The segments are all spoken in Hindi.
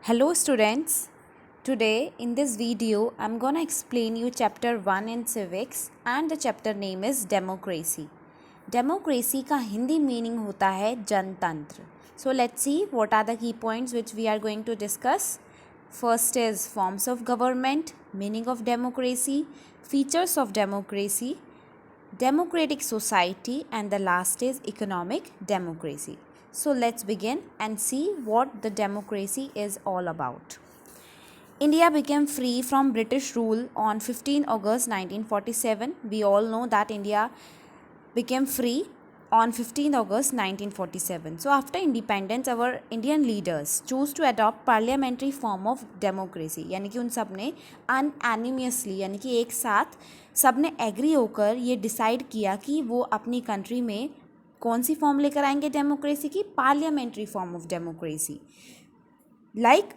Hello students, today in this video I'm gonna explain you chapter 1 in civics and the chapter name is democracy. Democracy का हिंदी meaning होता है जनतंत्र. So let's see what are the key points which we are going to discuss. First is forms of government, meaning of democracy, features of democracy, democratic society, and the last is economic democracy. So let's begin and see what the democracy is all about. India became free from British rule on 15 August 1947. We all know that India became free on 15 August 1947. So after independence, our Indian leaders chose to adopt parliamentary form of democracy. यानी कि उन सब ने unanimously यानी कि एक साथ सब ने एग्री होकर ये डिसाइड किया कि वो अपनी कंट्री में कौन सी फॉर्म लेकर आएंगे डेमोक्रेसी की, पार्लियामेंट्री फॉर्म ऑफ डेमोक्रेसी.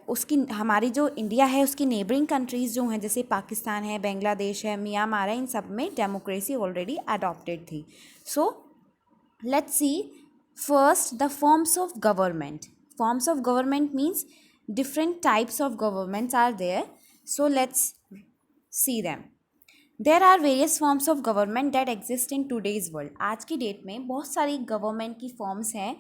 उसकी हमारी जो इंडिया है उसकी नेबरिंग कंट्रीज़ जो हैं जैसे पाकिस्तान है, बांग्लादेश है, म्यांमार है, इन सब में डेमोक्रेसी ऑलरेडी अडॉप्टेड थी. So let's see first the forms of government. Forms of government means different types of governments are there. So let's see them. There are various forms of government that exist in today's world. आज की डेट में बहुत सारी गवर्नमेंट की फॉर्म्स हैं.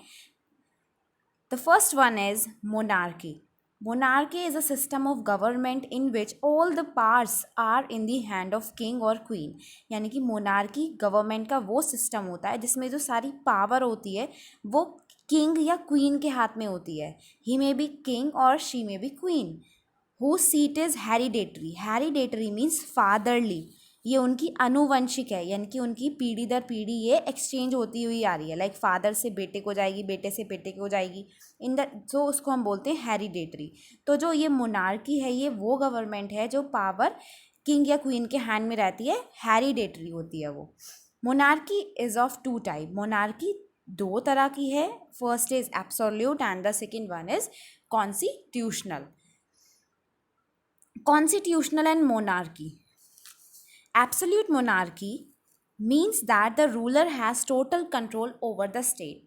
The first one is monarchy. Monarchy is a system of government in which all the powers are in the hand of king or queen. यानी कि मोनार्की गवर्नमेंट का वो सिस्टम होता है जिसमें जो सारी पावर होती है वो किंग या क्वीन के हाथ में होती है. ही मे बी किंग और she may be queen. whose seat is hereditary. hereditary means fatherly. ये उनकी अनुवंशिक है यानी कि उनकी पीढ़ी दर पीढ़ी ये एक्सचेंज होती हुई आ रही है. लाइक फादर से बेटे को जाएगी, बेटे से बेटे को जाएगी इन द जो उसको हम बोलते हैं हेरिडेटरी. तो जो ये मोनार्की है ये वो गवर्नमेंट है जो पावर किंग या क्वीन के हैंड में रहती है, हेरिडेटरी होती है वो. Monarchy is of two type. Monarchy दो तरह की है. First is absolute and the second one is constitutional. Constitutional and monarchy. Absolute monarchy means that the ruler has total control over the state.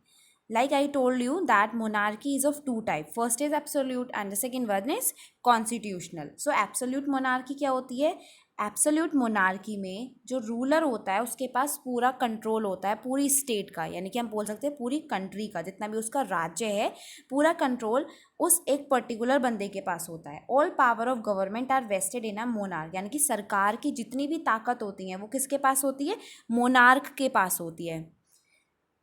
Like I told you that monarchy is of two types. First is absolute and the second one is constitutional. So absolute monarchy क्या होती है? एब्सोल्यूट मोनार्की में जो रूलर होता है उसके पास पूरा कंट्रोल होता है पूरी स्टेट का, यानी कि हम बोल सकते हैं पूरी कंट्री का, जितना भी उसका राज्य है पूरा कंट्रोल उस एक पर्टिकुलर बंदे के पास होता है. All power of government are vested in a monarch. यानी कि सरकार की जितनी भी ताकत होती है वो किसके पास होती है? मोनार्क के पास होती है.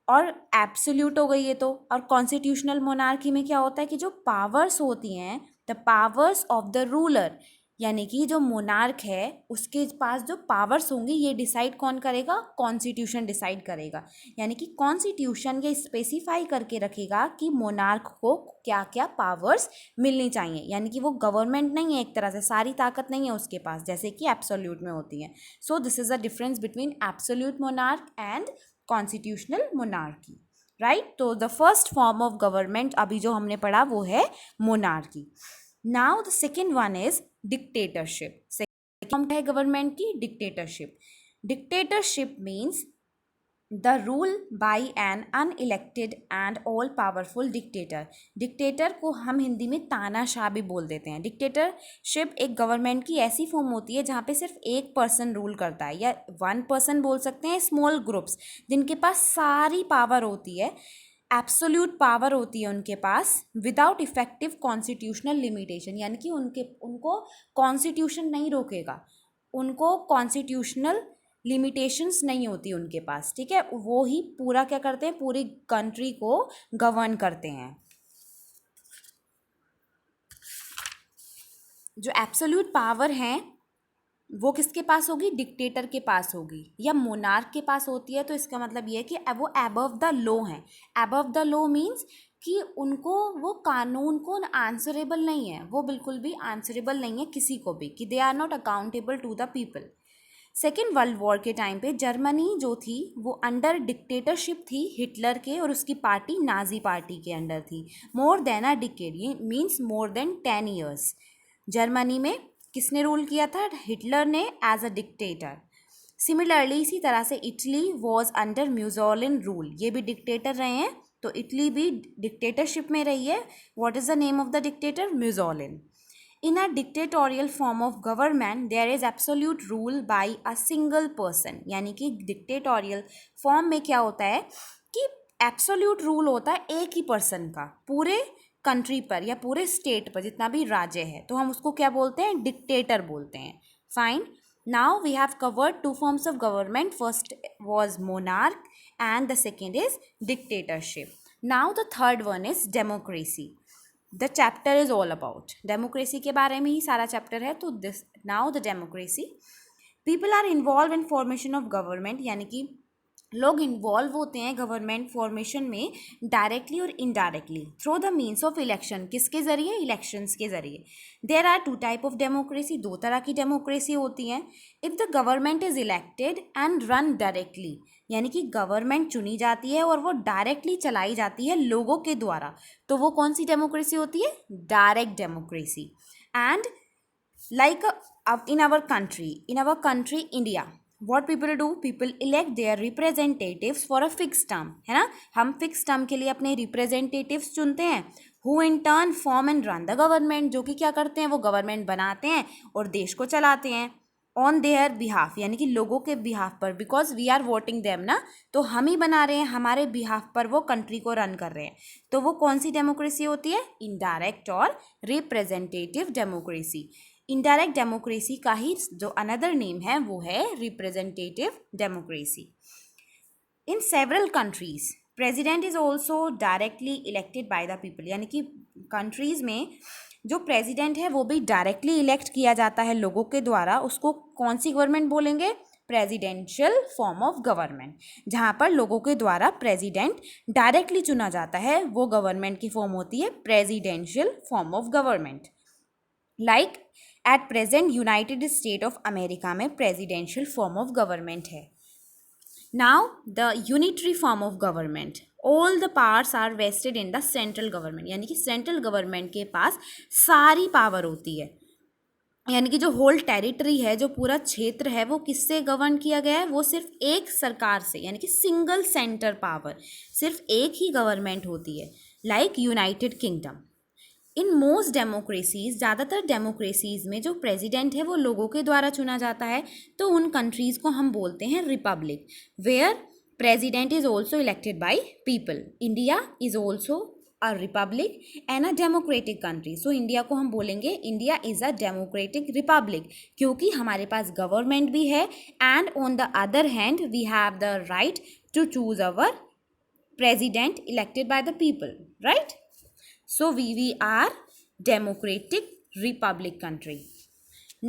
और एब्सोल्यूट हो गई ये तो. और कॉन्स्टिट्यूशनल मोनार्की में क्या होता है कि जो पावर्स होती हैं the powers of the ruler, यानी कि जो मोनार्क है उसके पास जो पावर्स होंगी ये डिसाइड कौन करेगा? कॉन्स्टिट्यूशन डिसाइड करेगा. यानी कि कॉन्स्टिट्यूशन ये स्पेसिफाई करके रखेगा कि मोनार्क को क्या क्या पावर्स मिलनी चाहिए. यानी कि वो गवर्नमेंट नहीं है, एक तरह से सारी ताकत नहीं है उसके पास जैसे कि एब्सोल्यूट में होती है. So this is the difference between absolute monarch and constitutional monarchy. Right. तो the first form of government अभी जो हमने पढ़ा वो है monarchy. Now the second one is dictatorship. Second form है गवर्नमेंट की dictatorship. Dictatorship means the rule by an unelected and all powerful dictator. Dictator को हम हिंदी में तानाशाह भी बोल देते हैं. डिक्टेटरशिप एक गवर्नमेंट की ऐसी फॉर्म होती है जहाँ पे सिर्फ एक पर्सन रूल करता है, या वन पर्सन बोल सकते हैं, स्मॉल ग्रुप्स जिनके पास सारी पावर होती है, एब्सोल्यूट पावर होती है उनके पास, विदाउट इफेक्टिव कॉन्स्टिट्यूशनल लिमिटेशन. यानी कि उनको कॉन्स्टिट्यूशन नहीं रोकेगा, उनको कॉन्स्टिट्यूशनल लिमिटेशंस नहीं होती उनके पास. ठीक है. वो ही पूरा क्या करते हैं? पूरी कंट्री को गवर्न करते हैं. जो एब्सोल्यूट पावर हैं वो किसके पास होगी? डिक्टेटर के पास होगी या मोनार्क के पास होती है. तो इसका मतलब ये है कि वो अबव द लॉ हैं. अबव द लॉ मीन्स कि उनको वो कानून को आंसरेबल नहीं है, वो बिल्कुल भी आंसरेबल नहीं है किसी को भी, कि they are not accountable to the people. Second world war के टाइम पे जर्मनी जो थी वो अंडर डिक्टेटरशिप थी हिटलर के, और उसकी पार्टी नाजी पार्टी के अंडर थी. मोर देन अ डिकेड, ये means more than 10 years Germany में किसने रूल किया था? हिटलर ने एज अ डिक्टेटर. सिमिलरली इसी तरह से इटली वॉज अंडर म्यूजोलिन रूल. ये भी डिक्टेटर रहे हैं तो इटली भी डिक्टेटरशिप में रही है. What is the name of the dictator? Mussolini. In a dictatorial form of government, there is absolute rule by a single person. यानी कि dictatorial form में क्या होता है कि absolute rule होता है एक ही person का पूरे country पर या पूरे state पर जितना भी राज्य है, तो हम उसको क्या बोलते हैं? dictator बोलते हैं. Fine. Now we have covered two forms of government. First was monarch and the second is dictatorship. Now the third one is democracy. The chapter is all about democracy के बारे में ही सारा चैप्टर है. तो this now the democracy, people are involve in formation of government, यानी कि लोग इन्वॉल्व होते हैं गवर्नमेंट फॉर्मेशन में डायरेक्टली और indirectly through the means of election. किसके ज़रिए? इलेक्शंस के ज़रिए. There are two type of democracy, दो तरह की डेमोक्रेसी होती हैं. If the government is elected and run directly, यानी कि गवर्नमेंट चुनी जाती है और वो डायरेक्टली चलाई जाती है लोगों के द्वारा, तो वो कौन सी डेमोक्रेसी होती है? Direct democracy. And like in our country India, what people do, people elect their representatives for a fixed term, है ना. हम फिक्स टर्म के लिए अपने रिप्रेजेंटेटिव्स चुनते हैं, who in turn form and run the government, जो कि क्या करते हैं? वो गवर्नमेंट बनाते हैं और देश को चलाते हैं ऑन देयर बिहाफ, यानी कि लोगों के बिहाफ पर, because we are voting them ना, तो हम ही बना रहे हैं, हमारे बिहाफ पर वो कंट्री को रन कर रहे हैं. तो वो कौन सी डेमोक्रेसी होती है? इनडायरेक्ट और रिप्रेजेंटेटिव डेमोक्रेसी. इनडायरेक्ट डेमोक्रेसी का ही जो अनदर नेम है वो है representative democracy. In several countries president is also directly elected by the people, यानी कि कंट्रीज में जो प्रेसिडेंट है वो भी डायरेक्टली इलेक्ट किया जाता है लोगों के द्वारा. उसको कौन सी गवर्नमेंट बोलेंगे? Presidential form of government. जहाँ पर लोगों के द्वारा प्रेसिडेंट डायरेक्टली चुना जाता है, वो गवर्नमेंट की फॉर्म होती है presidential form of government. Like at present United State of America में प्रेसिडेंशियल फॉर्म ऑफ गवर्नमेंट है. Now the unitary form of government, all the powers are vested in the central government, यानी कि सेंट्रल गवर्नमेंट के पास सारी पावर होती है. यानी कि जो होल टेरिटरी है, जो पूरा क्षेत्र है, वो किससे गवर्न किया गया है? वो सिर्फ एक सरकार से, यानी कि सिंगल सेंटर पावर, सिर्फ एक ही गवर्नमेंट होती है. Like United kingdom. In most democracies, ज़्यादातर डेमोक्रेसीज में जो प्रेसिडेंट है वो लोगों के द्वारा चुना जाता है, तो उन कंट्रीज़ को हम बोलते हैं republic, where president is also elected by people. India is also a republic and a democratic country. So India को हम बोलेंगे India is a democratic republic, क्योंकि हमारे पास गवर्नमेंट भी है and on the other hand we have the right to choose our president elected by the people, right. So we are democratic republic country.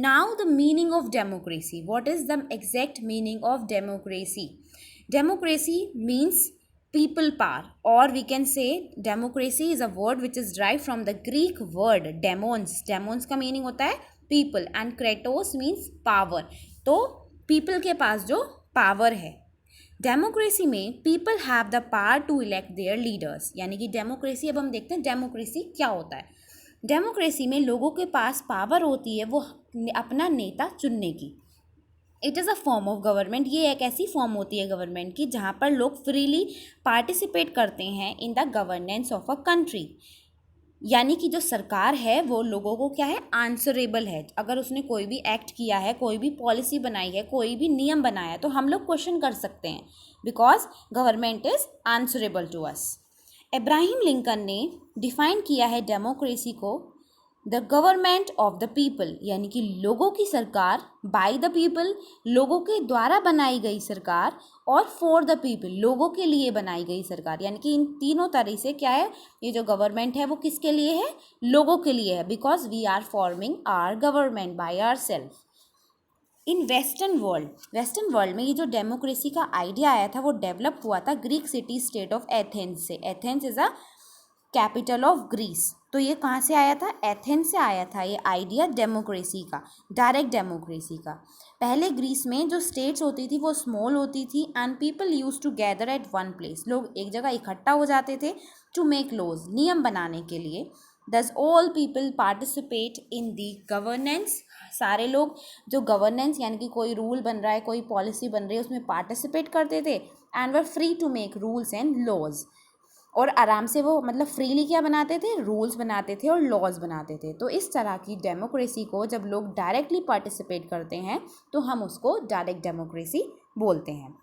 Now the meaning of democracy. What is the exact meaning of democracy? Democracy means people power, or we can say democracy is a word which is derived from the Greek word demos. Demos का meaning होता है people and kratos means power. तो people के पास जो power है, डेमोक्रेसी में people have the power to elect their leaders. यानी कि डेमोक्रेसी, अब हम देखते हैं डेमोक्रेसी क्या होता है. डेमोक्रेसी में लोगों के पास पावर होती है वो अपना नेता चुनने की. It is a form of government. ये एक ऐसी फॉर्म होती है गवर्नमेंट की जहाँ पर लोग फ्रीली पार्टिसिपेट करते हैं in the governance of a country. यानी कि जो सरकार है वो लोगों को क्या है? आंसरेबल है. अगर उसने कोई भी एक्ट किया है, कोई भी पॉलिसी बनाई है, कोई भी नियम बनाया है, तो हम लोग क्वेश्चन कर सकते हैं, because government is answerable to us. Abraham Lincoln ने डिफाइन किया है डेमोक्रेसी को the government of the people, यानी कि लोगों की सरकार, बाय द पीपल, लोगों के द्वारा बनाई गई सरकार, और फॉर द पीपल, लोगों के लिए बनाई गई सरकार. यानी कि इन तीनों तरह से क्या है, ये जो गवर्नमेंट है वो किसके लिए है? लोगों के लिए है, because we are forming our government by our self. In western world में ये जो डेमोक्रेसी का आइडिया आया था वो डेवलप हुआ था Greek city state of Athens से. Athens is a capital of Greece. तो ये कहाँ से आया था? एथेंस से आया था ये आइडिया डेमोक्रेसी का, डायरेक्ट डेमोक्रेसी का. पहले ग्रीस में जो स्टेट्स होती थी वो स्मॉल होती थी and people use to gather at one place. लोग एक जगह इकट्ठा हो जाते थे टू मेक लॉज, नियम बनाने के लिए. दस all people participate in the governance. सारे लोग जो गवर्नेंस यानी कि कोई रूल बन रहा है, कोई पॉलिसी बन रही है, उसमें पार्टिसिपेट करते थे and were free to make rules and laws. और आराम से वो मतलब फ्रीली क्या बनाते थे, रूल्स बनाते थे और लॉज बनाते थे। तो इस तरह की डेमोक्रेसी को जब लोग डायरेक्टली पार्टिसिपेट करते हैं तो हम उसको डायरेक्ट डेमोक्रेसी बोलते हैं।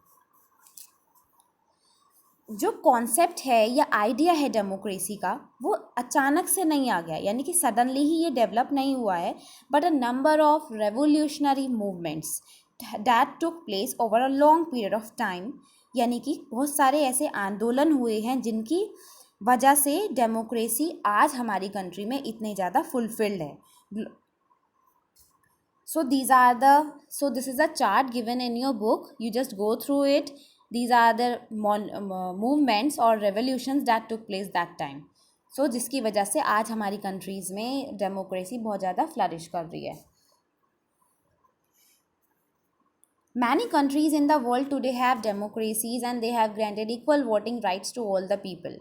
जो कॉन्सेप्ट है या आइडिया है डेमोक्रेसी का, वो अचानक से नहीं आ गया, यानी कि सडनली ही ये डेवलप नहीं हुआ है, but a number of revolutionary movements that took place over a long period of time, यानी कि बहुत सारे ऐसे आंदोलन हुए हैं जिनकी वजह से डेमोक्रेसी आज हमारी कंट्री में इतनी ज़्यादा फुलफिल्ड है। So this is a chart given in your book. You just go through it. These are the movements or revolutions that took place that time. So जिसकी वजह से आज हमारी कंट्रीज़ में डेमोक्रेसी बहुत ज़्यादा फ्लरिश कर रही है। Many countries in the world today have democracies and they have granted equal voting rights to all the people.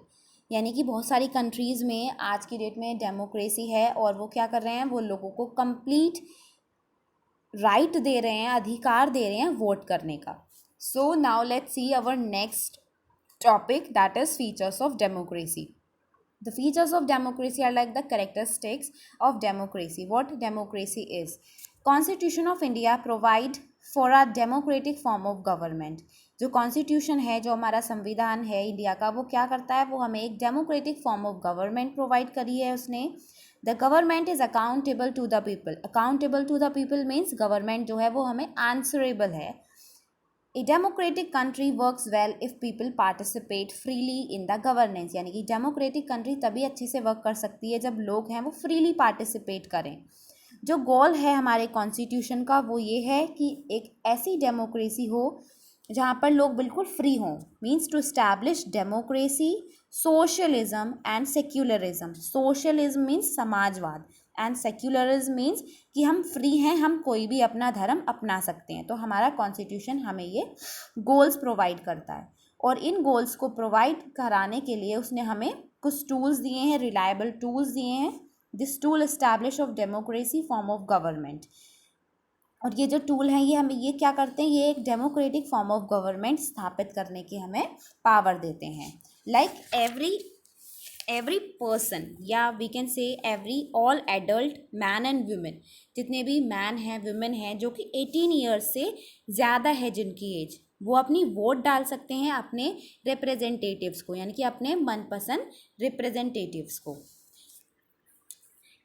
यानी कि बहुत सारी कंट्रीज़ में आज की डेट में डेमोक्रेसी है और वो क्या कर रहे हैं, वो लोगों को कंप्लीट राइट दे रहे हैं, अधिकार दे रहे हैं वोट करने का। So now let's see our next topic, that is features of democracy. The features of democracy are like the characteristics of democracy. What democracy is? Constitution of India provide for a democratic form of government. जो कॉन्स्टिट्यूशन है, जो हमारा संविधान है इंडिया का, वो क्या करता है, वो हमें एक democratic form of government provide करी है उसने. The government is accountable to the people. Accountable to the people means government जो है वो हमें आंसरेबल है. A democratic country works well if people participate freely in the governance. यानी कि डेमोक्रेटिक कंट्री तभी अच्छे से वर्क कर सकती है जब लोग हैं वो फ्रीली पार्टिसिपेट करें. जो गोल है हमारे कॉन्स्टिट्यूशन का वो ये है कि एक ऐसी डेमोक्रेसी हो जहाँ पर लोग बिल्कुल फ्री हों. Means to establish democracy, socialism and secularism. Socialism means समाजवाद एंड सेक्युलरिज्म मीन्स कि हम फ्री हैं, हम कोई भी अपना धर्म अपना सकते हैं. तो हमारा कॉन्स्टिट्यूशन हमें ये गोल्स प्रोवाइड करता है और इन गोल्स को प्रोवाइड कराने के लिए उसने हमें कुछ टूल्स दिए हैं, रिलायबल टूल्स दिए हैं. This tool establish of democracy form of government. और ये जो टूल हैं ये हमें ये क्या करते हैं, ये एक डेमोक्रेटिक फॉर्म ऑफ गवर्नमेंट स्थापित करने की हमें पावर देते हैं. लाइक every person या we can say every all adult man and women, जितने भी मैन हैं वुमेन हैं जो कि 18 ईयर्स से ज़्यादा है जिनकी एज, वो अपनी वोट डाल सकते हैं अपने रिप्रेजेंटेटिव्स को, यानी कि अपने मनपसंद रिप्रेजेंटेटिव्स को.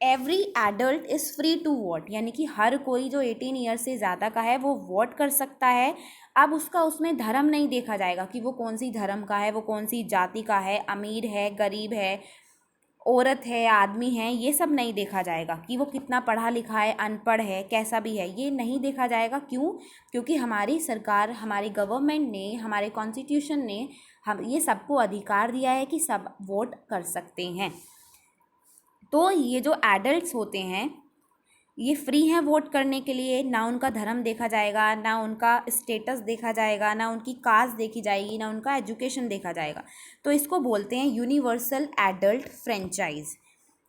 Every adult is free to vote, यानी कि हर कोई जो 18 ईयर्स से ज़्यादा का है वो वोट कर सकता है. अब उसका उसमें धर्म नहीं देखा जाएगा कि वो कौन सी धर्म का है, वो कौन सी जाति का है, अमीर है, गरीब है, औरत है, आदमी है, ये सब नहीं देखा जाएगा कि वो कितना पढ़ा लिखा है, अनपढ़ है, कैसा भी है, ये नहीं देखा जाएगा. क्यों? क्योंकि हमारी सरकार, हमारी गवर्नमेंट ने, हमारे कॉन्स्टिट्यूशन ने हम ये सबको अधिकार दिया है कि सब वोट कर सकते हैं. तो ये जो एडल्ट्स होते हैं ये फ्री हैं वोट करने के लिए. ना उनका धर्म देखा जाएगा, ना उनका स्टेटस देखा जाएगा, ना उनकी कास्ट देखी जाएगी, ना उनका एजुकेशन देखा जाएगा. तो इसको बोलते हैं universal adult franchise.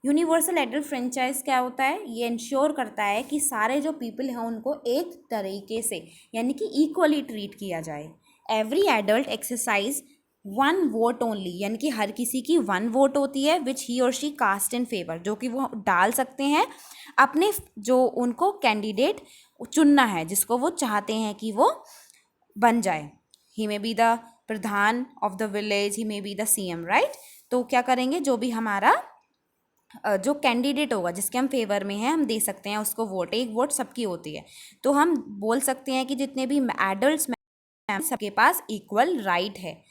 Universal adult franchise क्या होता है, ये इंश्योर करता है कि सारे जो पीपल हैं उनको एक तरीके से यानी कि इक्वली ट्रीट किया जाए. Every adult exercise 1 vote only, यानी कि हर किसी की 1 वोट होती है विच ही और शी कास्ट इन फेवर, जो कि वो डाल सकते हैं अपने जो उनको कैंडिडेट चुनना है जिसको वो चाहते हैं कि वो बन जाए. ही मे बी द प्रधान of the village, he may be the CM, right. तो क्या करेंगे, जो भी हमारा जो कैंडिडेट होगा जिसके हम फेवर में हैं हम दे सकते हैं उसको वोट. एक वोट सबकी होती है. तो हम बोल सकते हैं कि जितने भी एडल्ट्स सबके पास इक्वल राइट है.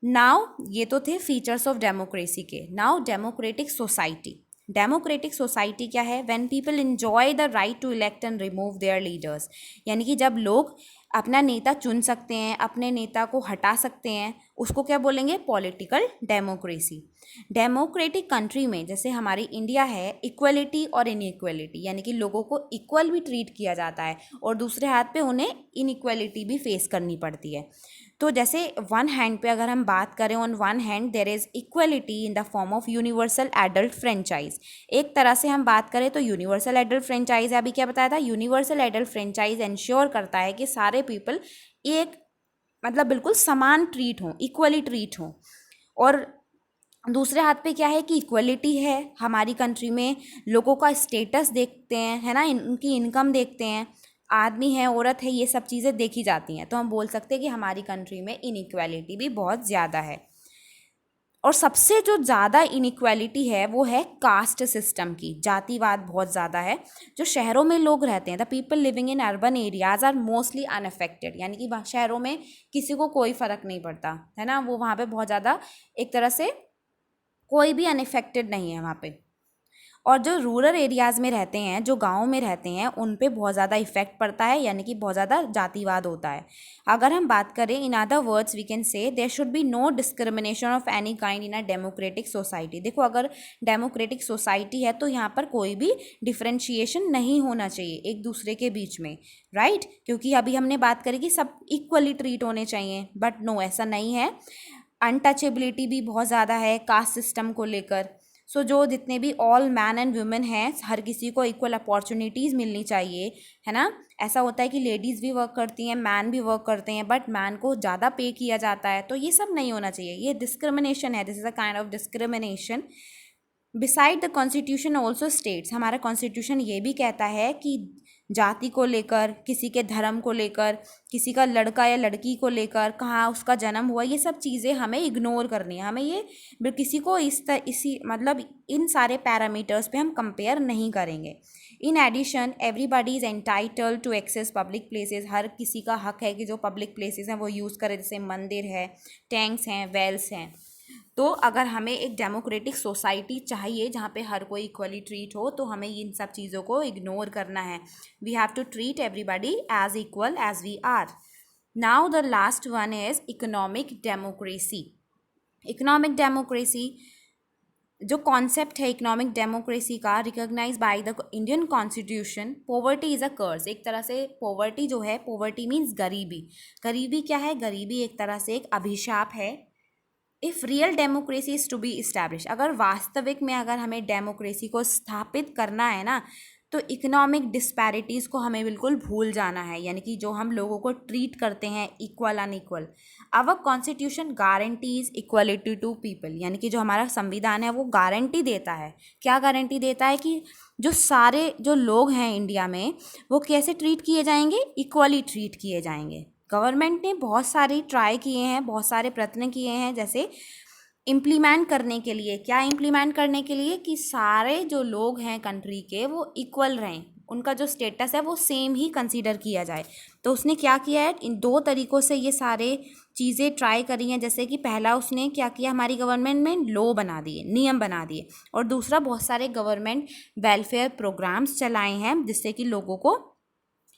नाउ ये तो थे फीचर्स ऑफ डेमोक्रेसी के. Now democratic society. Democratic society क्या है, when people enjoy the right to elect and remove their leaders, यानी कि जब लोग अपना नेता चुन सकते हैं, अपने नेता को हटा सकते हैं, उसको क्या बोलेंगे, पॉलिटिकल डेमोक्रेसी. डेमोक्रेटिक कंट्री में जैसे हमारी इंडिया है, इक्वलिटी और इनइक्वलिटी, यानी कि लोगों को इक्वल भी ट्रीट किया जाता है और दूसरे हाथ पे उन्हें इनइक्वलिटी भी फेस करनी पड़ती है. तो जैसे वन हैंड पे अगर हम बात करें, on one hand there is equality in the form of universal adult franchise. एक तरह से हम बात करें तो यूनिवर्सल एडल्ट फ्रेंचाइज, अभी क्या बताया था, यूनिवर्सल एडल्ट फ्रेंचाइज इंश्योर करता है कि सारे पीपल एक मतलब बिल्कुल समान ट्रीट हों, इक्वली ट्रीट हों। और दूसरे हाथ पे क्या है कि इक्वलिटी है हमारी कंट्री में, लोगों का स्टेटस देखते हैं, है ना, उनकी इनकम देखते हैं, आदमी है औरत है, ये सब चीज़ें देखी जाती हैं। तो हम बोल सकते हैं कि हमारी कंट्री में इनइक्वालिटी भी बहुत ज़्यादा है। और सबसे जो ज़्यादा इनइक्वालिटी है वो है कास्ट सिस्टम की, जातिवाद बहुत ज़्यादा है। जो शहरों में लोग रहते हैं, the people living in urban areas are mostly unaffected, यानी कि शहरों में किसी को कोई फ़र्क नहीं पड़ता, है ना, वो वहाँ पे बहुत ज़्यादा एक तरह से कोई भी अनइफेक्टेड नहीं है वहाँ पे। और जो रूरल एरियाज़ में रहते हैं, जो गाँव में रहते हैं, उन पे बहुत ज़्यादा इफेक्ट पड़ता है, यानी कि बहुत ज़्यादा जातिवाद होता है। अगर हम बात करें, in other words we can say there should be no discrimination of any kind in a democratic society. देखो, अगर डेमोक्रेटिक सोसाइटी है तो यहाँ पर कोई भी डिफ्रेंशिएशन नहीं होना चाहिए एक दूसरे के बीच में, राइट, क्योंकि अभी हमने बात करी कि सब इक्वली ट्रीट होने चाहिए, बट नो, ऐसा नहीं है। अनटचेबिलिटी भी बहुत ज़्यादा है कास्ट सिस्टम को लेकर। सो जो जितने भी ऑल मैन एंड वुमेन हैं, हर किसी को इक्वल अपॉर्चुनिटीज़ मिलनी चाहिए, है ना। ऐसा होता है कि लेडीज़ भी वर्क करती हैं, मैन भी वर्क करते हैं, बट मैन को ज़्यादा पे किया जाता है, तो ये सब नहीं होना चाहिए, ये डिस्क्रिमिनेशन है, this is a kind of discrimination. Beside the constitution also states, हमारा कॉन्स्टिट्यूशन ये भी कहता है कि जाति को लेकर, किसी के धर्म को लेकर, किसी का लड़का या लड़की को लेकर, कहाँ उसका जन्म हुआ, ये सब चीज़ें हमें इग्नोर करनी है। हमें ये किसी को इसी मतलब इन सारे पैरामीटर्स पे हम कंपेयर नहीं करेंगे। In addition, everybody is entitled to access public places, हर किसी का हक है कि जो पब्लिक प्लेसेस हैं वो यूज़ करे, जैसे मंदिर है, टैंक्स हैं, वेल्स हैं। तो अगर हमें एक डेमोक्रेटिक सोसाइटी चाहिए जहाँ पे हर कोई इक्वली ट्रीट हो, तो हमें इन सब चीज़ों को इग्नोर करना है। We have to treat everybody as equal as we are. Now the last one is economic democracy. Economic democracy जो कॉन्सेप्ट है इकोनॉमिक डेमोक्रेसी का, recognise by the Indian constitution, poverty is a curse. एक तरह से पॉवर्टी जो है, पॉवर्टी मीन्स गरीबी। गरीबी क्या है? गरीबी एक तरह से एक अभिशाप है। If real democracy is to be establish, अगर वास्तविक में अगर हमें डेमोक्रेसी को स्थापित करना है ना, तो इकोनॉमिक डिस्पैरिटीज़ को हमें बिल्कुल भूल जाना है, यानी कि जो हम लोगों को ट्रीट करते हैं equal unequal. Our constitution guarantees equality to people, यानी कि जो हमारा संविधान है वो गारंटी देता है। क्या गारंटी देता है? कि जो सारे जो लोग हैं इंडिया में, वो कैसे ट्रीट किए जाएंगे? इक्वली ट्रीट किए जाएंगे। गवर्नमेंट ने बहुत सारी ट्राई किए हैं, बहुत सारे प्रयत्न किए हैं, जैसे इम्प्लीमेंट करने के लिए। क्या इम्प्लीमेंट करने के लिए? कि सारे जो लोग हैं कंट्री के वो इक्वल रहें, उनका जो स्टेटस है वो सेम ही कंसीडर किया जाए। तो उसने क्या किया है? इन दो तरीक़ों से ये सारे चीज़ें ट्राई करी हैं। जैसे कि पहला उसने क्या किया, हमारी गवर्नमेंट में लॉ बना दिए, नियम बना दिए, और दूसरा बहुत सारे गवर्नमेंट वेलफेयर प्रोग्राम्स चलाए हैं जिससे कि लोगों को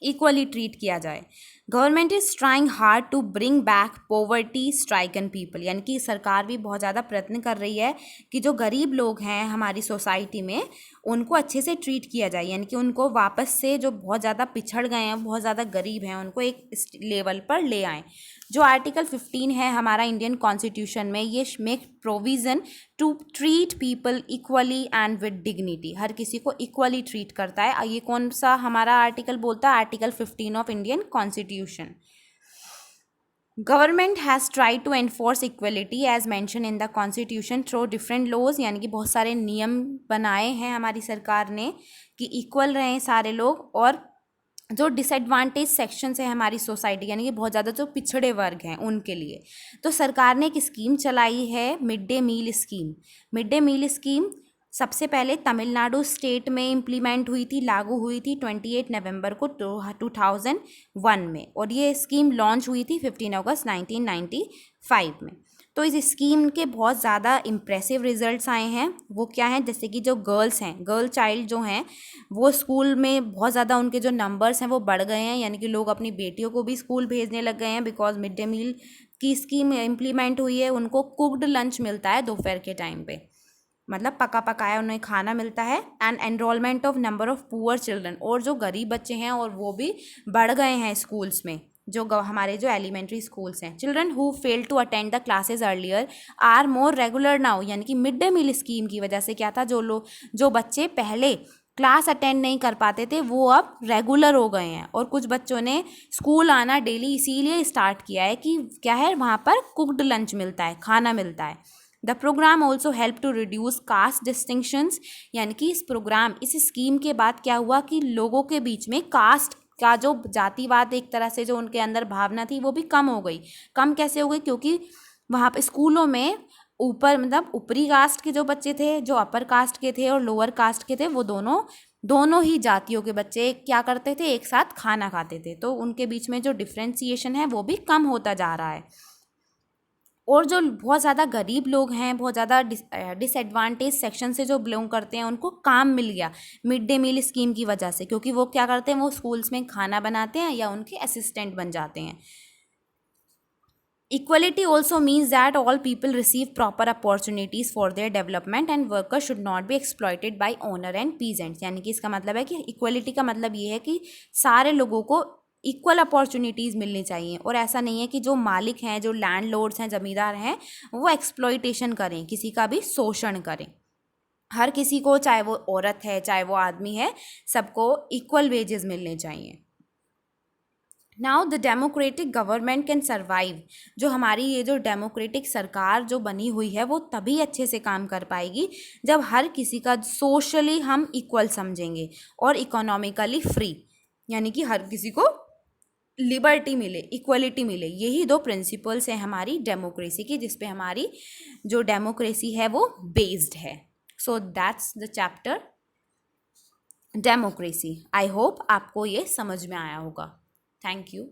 इक्वली ट्रीट किया जाए। Government is trying hard to bring back poverty stricken people, यानी कि सरकार भी बहुत ज़्यादा प्रयत्न कर रही है कि जो गरीब लोग हैं हमारी सोसाइटी में, उनको अच्छे से ट्रीट किया जाए, यानी कि उनको वापस से, जो बहुत ज़्यादा पिछड़ गए हैं, बहुत ज़्यादा गरीब हैं, उनको एक लेवल पर ले आएँ। जो आर्टिकल 15 है हमारा इंडियन कॉन्स्टिट्यूशन में, ये make provision to treat people equally and with dignity, हर किसी को इक्वली ट्रीट करता है। ये कौन सा हमारा आर्टिकल बोलता है? Article 15 of Indian constitution. Government has try to enforce equality as mention in the constitution through different laws, यानी कि बहुत सारे नियम बनाए हैं हमारी सरकार ने कि इक्वल रहें सारे लोग। और जो डिसएडवांटेज सेक्शंस है हमारी सोसाइटी, यानी कि बहुत ज़्यादा जो पिछड़े वर्ग हैं उनके लिए, तो सरकार ने एक स्कीम चलाई है, mid day meal scheme. Mid day meal scheme सबसे पहले तमिलनाडु स्टेट में इम्प्लीमेंट हुई थी, लागू हुई थी 28 नवंबर को 2001 में, और ये स्कीम लॉन्च हुई थी 15 अगस्त 1995 में। तो इस स्कीम के बहुत ज़्यादा इम्प्रेसिव रिजल्ट्स आए हैं। वो क्या हैं? जैसे कि जो गर्ल्स हैं, गर्ल चाइल्ड जो हैं, वो स्कूल में बहुत ज़्यादा उनके जो नंबर्स हैं वो बढ़ गए हैं, यानी कि लोग अपनी बेटियों को भी स्कूल भेजने लग गए हैं, बिकॉज मिड डे मील की स्कीम इम्प्लीमेंट हुई है। उनको कुक्ड लंच मिलता है दोपहर के टाइम पे, मतलब पका पकाया उन्हें खाना मिलता है। And enrolment of number of poor children, और जो गरीब बच्चे हैं और वो भी बढ़ गए हैं स्कूल्स में, जो हमारे जो एलिमेंट्री स्कूल्स हैं। Children who fail to attend the classes earlier are more regular now, यानी कि मिड डे मील स्कीम की वजह से क्या था, जो बच्चे पहले क्लास अटेंड नहीं कर पाते थे वो अब रेगुलर हो गए हैं, और कुछ बच्चों ने स्कूल आना डेली इसीलिए स्टार्ट किया है कि क्या है, वहाँ पर कुक्ड लंच मिलता है, खाना मिलता है। The programme also help to reduce caste distinctions, यानी कि इस स्कीम के बाद क्या हुआ कि लोगों के बीच में कास्ट का जो जातिवाद, एक तरह से जो उनके अंदर भावना थी, वो भी कम हो गई। कम कैसे हो गई? क्योंकि वहाँ पे स्कूलों में ऊपर मतलब ऊपरी कास्ट के जो बच्चे थे, जो अपर कास्ट के थे और लोअर कास्ट के थे, वो दोनों ही जातियों के बच्चे क्या करते थे, एक साथ खाना खाते थे। तो उनके बीच में जो डिफ्रेंसिएशन है वो भी कम होता जा रहा है। और जो बहुत ज़्यादा गरीब लोग हैं, बहुत ज़्यादा डिसएडवांटेज सेक्शन से जो बिलोंग करते हैं, उनको काम मिल गया मिड डे मील स्कीम की वजह से, क्योंकि वो क्या करते हैं, वो स्कूल्स में खाना बनाते हैं या उनके असिस्टेंट बन जाते हैं। Equality also means that all people receive proper opportunities for their development and workers should not be exploited by owner and peasants। यानी कि इसका मतलब है कि इक्वलिटी का मतलब ये है कि सारे लोगों को इक्वल अपॉर्चुनिटीज़ मिलनी चाहिए, और ऐसा नहीं है कि जो मालिक हैं, जो लैंडलॉर्ड्स हैं, ज़मींदार हैं, वो एक्सप्लॉइटेशन करें, किसी का भी शोषण करें। हर किसी को, चाहे वो औरत है चाहे वो आदमी है, सबको इक्वल वेजेस मिलने चाहिए। Now the democratic government can survive. जो हमारी ये जो डेमोक्रेटिक सरकार जो बनी हुई है, वो तभी अच्छे से काम कर पाएगी जब हर किसी का सोशली हम इक्वल समझेंगे और इकोनॉमिकली फ्री, यानी कि हर किसी को लिबर्टी मिले, इक्वलिटी मिले। यही दो प्रिंसिपल्स हैं हमारी डेमोक्रेसी की, जिस पे हमारी जो डेमोक्रेसी है वो बेस्ड है। So that's the chapter democracy. I hope आपको ये समझ में आया होगा। Thank you.